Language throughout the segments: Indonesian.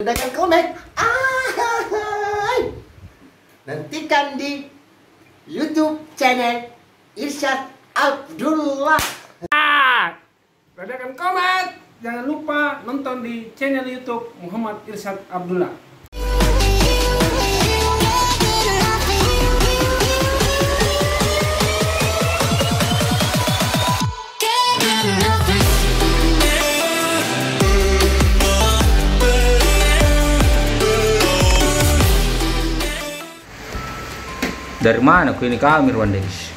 Dengan komen. Nantikan di YouTube channel Irsyad Abdullah. Ledakan komen. Jangan lupa nonton di channel YouTube Muhammad Irsyad Abdullah. Dari mana ku ini kami Mirwandes?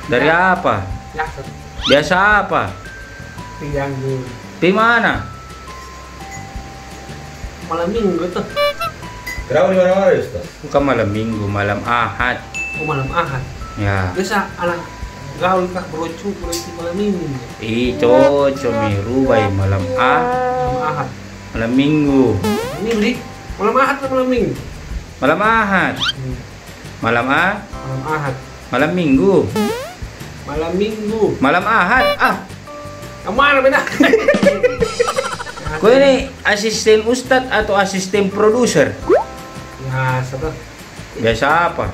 Dari apa? Yaksat. Biasa apa? Diganggu. Di mana? Malam minggu tuh. Kenapa di mana-mana Ustaz? Bukan malam minggu, malam ahad. Oh, malam ahad. Ya. Biasa anak gaul kak berucu malam minggu. Itu miru bay malam Malam ahad. malam minggu. Ini beli malam ahad atau malam minggu? Malam ahad. Malam Malam ahad. malam minggu. Malam minggu. Malam ahad. Yang mana beda? Ku ini asisten ustad atau asisten produser? Ya, satu. Biasa apa?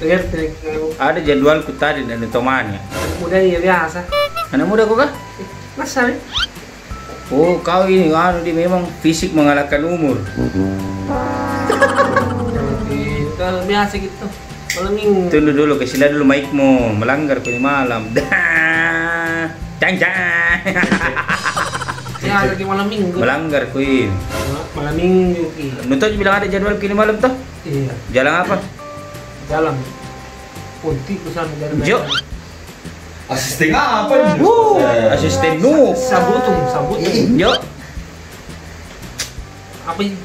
Lihat Ada jadwalku tadi dan temannya. muda ya biasa. Anak muda kok kah? Masa nih? Oh, kau ini dia memang fisik mengalahkan umur. Kalau biasa gitu. Malam minggu. Tunggu dulu, kesila dulu mic-mu. Melanggar kau ini malam. Dah. Cang. Ya, lagi malam minggu. Melanggar kau ini. Malam minggu ki. Nonton bilang ada jadwal kini malam toh? Iya. Jalan apa? Jalan. Putih kesana dari Jo. Asisten apa ini? Asisten nu. Sabutung. Yo. Apa ini?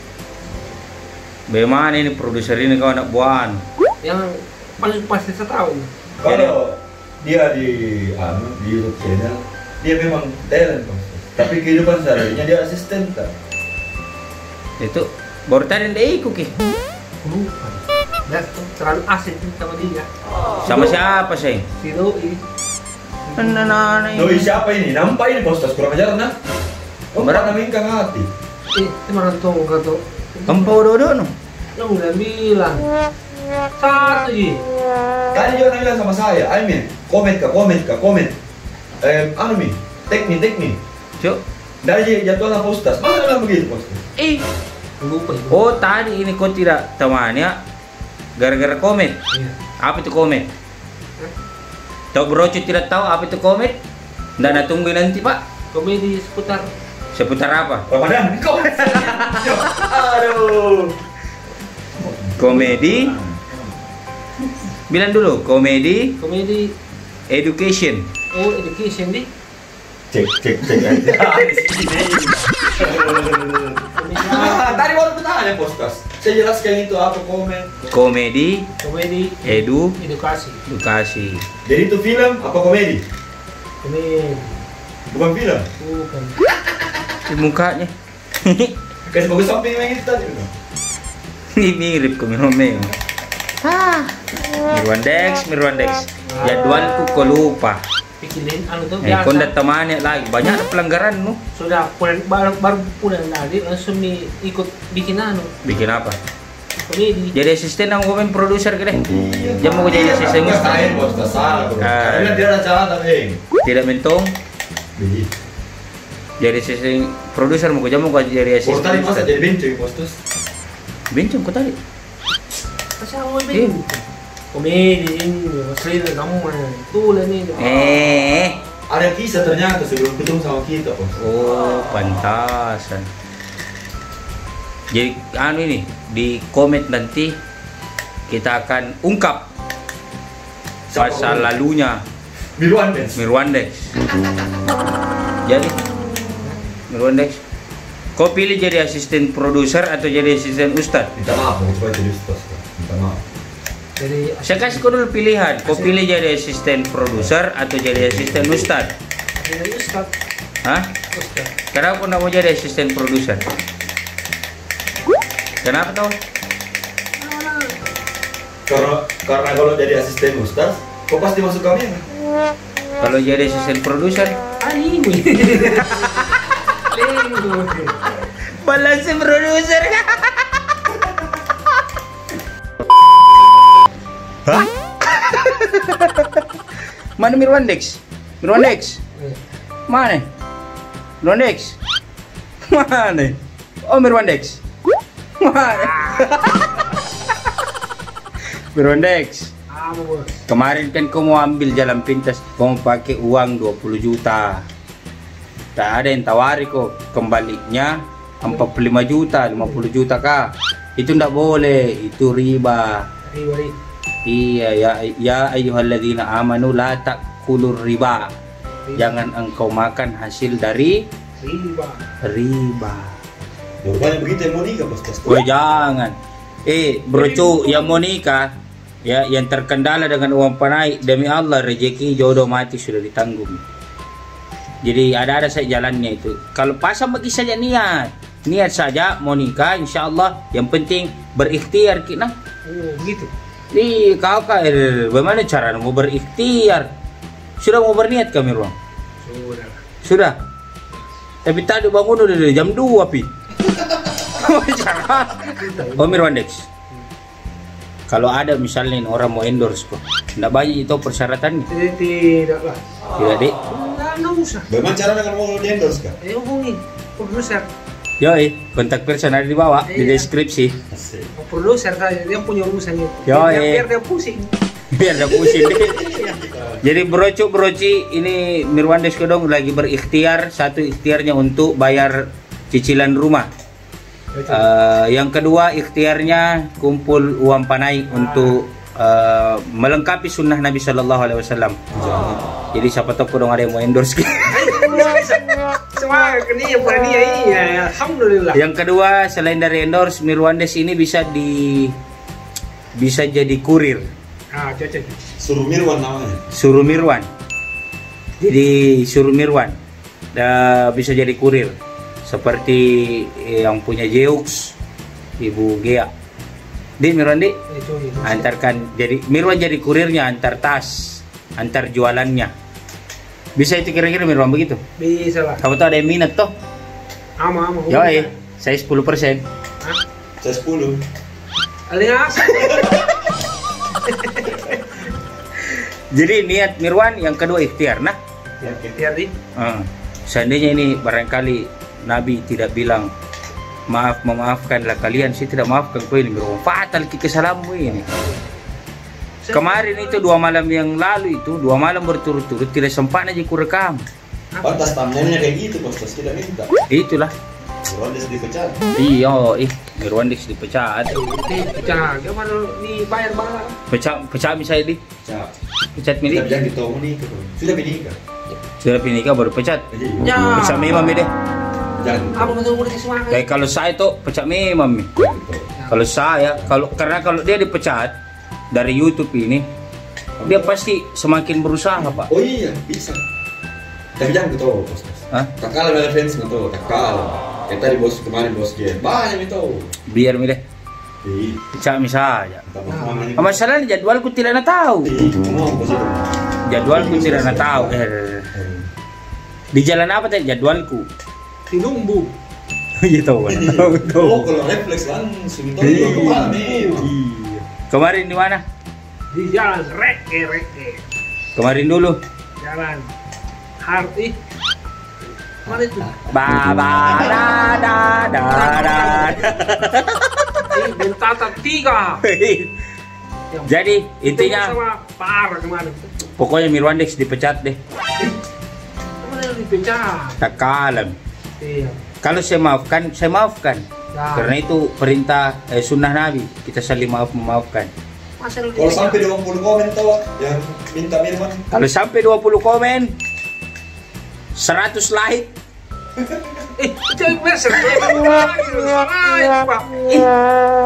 Bagaimana ini produser ini kau anak buan? Yang paling pasti saya tahu. Kalau dia di YouTube channel, dia memang talent Pak. Tapi kehidupan sehari-harinya dia asisten kan. Itu baru tadi ndak ikut ki. Lupa. Dan terlalu asik sama dia. Sama siapa sih? Si Doi. Doi siapa ini? Nampak ini postas kurang ajar nah. Oh, Berapa? mana mingkang hati. Mana tuh kata? Empau dodo no. Yang udah bilang. Satu ji. Tadi juga bilang sama saya, Aimin, komen. Anu mi, teknik. Jo. Dari jadwal postas, masa bilang begitu postas? Lupa itu. Oh, tadi ini kau tidak temannya gara-gara komen. Iya. Apa itu komen? Tahu broco tidak tahu apa itu komen? Nggak nak tunggu nanti pak. Komedi Seputar apa? Ramadan, kau. Aduh. Komedi. Bilang dulu, komedi education. Oh, education di. Cek aja. Tadi baru bertanya postas. Saya jelaskan itu apa komen. Komedi Edukasi. edukasi. Jadi itu film apa komedi? Komedi. Bukan film. Bukan. Di mukanya. Kasih bagus samping yang itu tadi. Ini mirip ke Miromeo. Mirwandex. Jadwalku kau lupa. Pikirin anu tuh Kau ndak temannya lagi. Banyak pelanggaranmu. Sudah baru pulang tadi langsung ikut bikin anu. Bikin apa? Komedi. Jadi asisten sama komen produser gede. Jam mau jadi asisten Saya postas salah. Karena dia ada cara tapi. tidak mentong. Jadi. Jadi asisten produser mau jam mau jadi Postas tadi masa asisten. jadi benci postas. Bincang kau tadi. Kasih awal begini. Komedi ini, asli kamu mana? Tuh lah nih. Ada kisah ternyata sebelum ketemu sama kita postas. Oh, pantasan. Jadi anu ini di komen nanti kita akan ungkap masa lalunya Mirwandex. Jadi Mirwandex, kau pilih jadi asisten produser atau jadi asisten ustad? Minta maaf, mau coba jadi ustaz. Minta maaf. Jadi Saya kasih kau dulu pilihan. Kau pilih jadi asisten produser atau jadi asisten ustad? jadi ustad. Hah? Kenapa kau nggak mau jadi asisten produser? Kenapa tau? Karena kalau jadi asisten ustaz, kau pasti masuk kamera. Kalau jadi asisten produser, Ini. Mana Mirwan Dex? Mirwan Dex? Mana? Mirwan Dex? Mana? Oh, Mirwan Dex. Mana? Mirwan Dex. Apa bos? Kemarin kan kau mau ambil jalan pintas, kau mau pakai uang 20 juta. Tak ada yang tawari kok, kembalinya 45 juta, 50 juta kah? Itu ndak boleh, itu riba. Riba. Iya ya ayyuhalladzina amanu la ta'kulur riba. Jangan engkau makan hasil dari riba. Rupanya begitu yang mau nikah bos. Oh jangan. Bro Cu, yang mau nikah ya, yang terkendala dengan uang panai, demi Allah rezeki jodoh mati sudah ditanggung. Jadi ada saja jalannya itu. Kalau pasang bagi saja niat saja mau nikah, insya Allah. Yang penting berikhtiar kita. Oh begitu. Kau bagaimana cara mau berikhtiar? Sudah mau berniat kami ruang? Sudah. Tapi tadi bangun udah jam 2 pi. Oh Mirwan Dex. Kalau ada misalnya orang mau endorse kok, nggak banyak itu persyaratannya. Tidak lah. Tidak dek. Nggak usah. Bagaimana caranya kalau mau di endorse kah? Hubungi produser. Yoi, kontak person ada di bawah di deskripsi. Produser saja, dia punya urusan itu. Biar dia pusing. Biar dia pusing deh. Jadi broci ini Mirwan Dex Kedong lagi berikhtiar. Satu ikhtiarnya untuk bayar cicilan rumah. Yang kedua ikhtiarnya kumpul uang panai untuk melengkapi sunnah Nabi Shallallahu Alaihi Wasallam. Jadi siapa tahu kodong ada yang mau endorse. Semangat ini iya, alhamdulillah. Yang kedua selain dari endorse, Mirwan Dex ini bisa jadi kurir. Cocok. Suruh Mirwan namanya. Suruh Mirwan. Jadi suruh Mirwan bisa jadi kurir. Seperti yang punya Jeux, Ibu Gea. Mirwan antarkan, jadi Mirwan jadi kurirnya, antar tas, antar jualannya. Bisa itu kira-kira Mirwan begitu? Bisa lah. Kamu tahu ada yang minat toh? Ama. Yoi, saya 10%. Saya 10. Alias. Jadi niat Mirwan, yang kedua ikhtiar. Nah, ikhtiar nih. Seandainya ini barangkali Nabi tidak bilang memaafkanlah kalian, saya tidak maafkan kau ini Mirwan. Fatal kesalahanmu ini. Kemarin itu 2 malam yang lalu itu 2 malam berturut-turut tidak sempat aja ku rekam. Pantas thumbnailnya kayak gitu bos, kita minta. Itulah. Mirwan Dex dipecat. Iya, Mirwan Dex dipecat. Pecat, gimana dibayar bala? Pecat misalnya di. Pecat milik. Jangan ditolong nikah. Sudah menikah. Sudah menikah baru pecat. Ya. Pecat memang deh. Jangan. Apa betul boleh semangat? Kayak kalau saya tuh pecat memang. Kalau saya, karena kalau dia dipecat dari YouTube ini, dia pasti semakin berusaha Pak. Oh iya, bisa. Tapi jangan ketawa bos. Kakak ada fans betul, kakak. Kayak tadi bos kemarin bos dia banyak itu. Biar deh. Pecat misalnya. Masalahnya jadwalku tidak tahu. Jadwalku tidak tahu. Di jalan apa tadi jadwalku? Di Lumbu. Gitu kan. Oh, kalau refleks langsung itu kepala nih. Kemarin di mana? Di jalan Reke. Kemarin dulu. Jalan Harti. Mana itu? Bentata 3. Jadi intinya parah kemarin. Pokoknya Mirwan Dex dipecat deh. Mana dipecat? Tak kalam. Iya. Kalau saya maafkan. Nah. Karena itu perintah sunnah Nabi, kita saling memaafkan. Kalau sampai 20 komen tuh yang minta Mirwan. Kalau sampai 20 komen, 100 like. Jangan besar.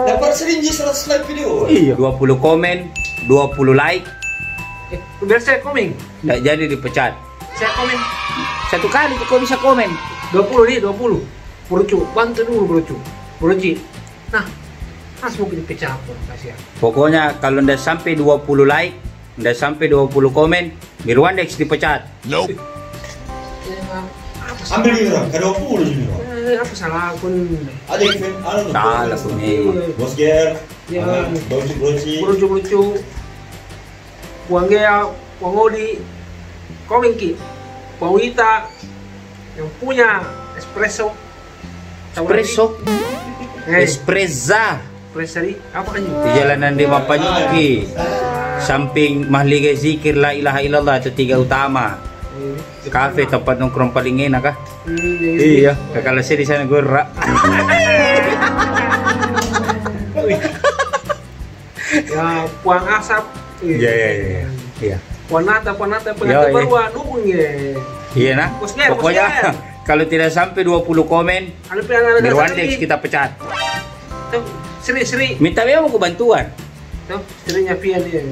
Dapat serinji 100 like video. Iya. 20 komen, 20 like. Udah saya komen. Nggak jadi dipecat. Saya komen. Satu kali kok bisa komen. 20 nih, 20. Brocu, bantu dulu Brocu. Broci. Nah, langsung dipecat kasihan. Pokoknya kalau ndak sampai 20 like, ndak sampai 20 komen, Mirwan Dex dipecat. Nope. Ambil Mirwan, ke 20 Mirwan. Apa salah akun? Ada event, salah pun Bos Ger. Ya. Broci. Brocu. Uang Gea, uang Odi. komen Ki. Pauita yang punya espresso. Espresso. Espressa. Espresso apa kan itu? Di jalanan di Mapanyuki. Samping Mahligai Zikir La Ilaha Illallah itu 3 utama. Kafe tempat nongkrong paling enak kah? Iya. Kalau saya di sana gerak. Ya puang asap. Iya. Puanata pengantin baru dukung ya. Iya nah. Bosnya, Pokoknya bosnya. kalau tidak sampai 20 komen, Ada piala Mirwandex kita pecat. Tuh, Sri. Minta memang kebantuan. Tuh, istrinya Pia dia.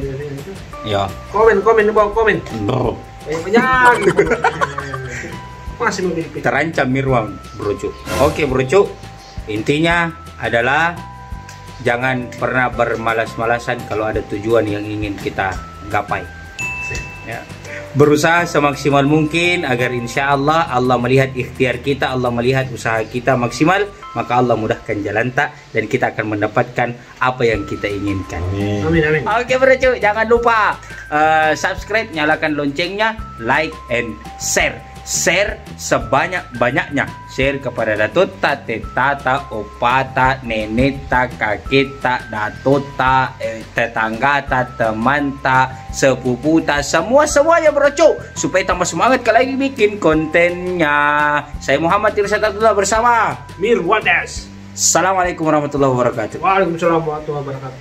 Ya. Komen di bawah komen. No. Banyak. Masih mau pilih. Terancam Mirwan, Brocu. Oke, Brocu. Intinya adalah jangan pernah bermalas-malasan kalau ada tujuan yang ingin kita gapai. Ya. Berusaha semaksimal mungkin agar insya Allah melihat ikhtiar kita, Allah melihat usaha kita maksimal, maka Allah mudahkan jalan tak dan kita akan mendapatkan apa yang kita inginkan. Amin. Oke Brocu, jangan lupa subscribe, nyalakan loncengnya, like and share. Share sebanyak-banyaknya. Share kepada datota, tetata, opata, neneta, kaketa, datota, tetanggata, temanta, sepuputa, semuanya Brocu, supaya tambah semangat kalau lagi bikin kontennya. Saya Muhammad Irsad Abdullah bersama Mirwandex. Assalamualaikum warahmatullahi wabarakatuh. Waalaikumsalam warahmatullahi wabarakatuh.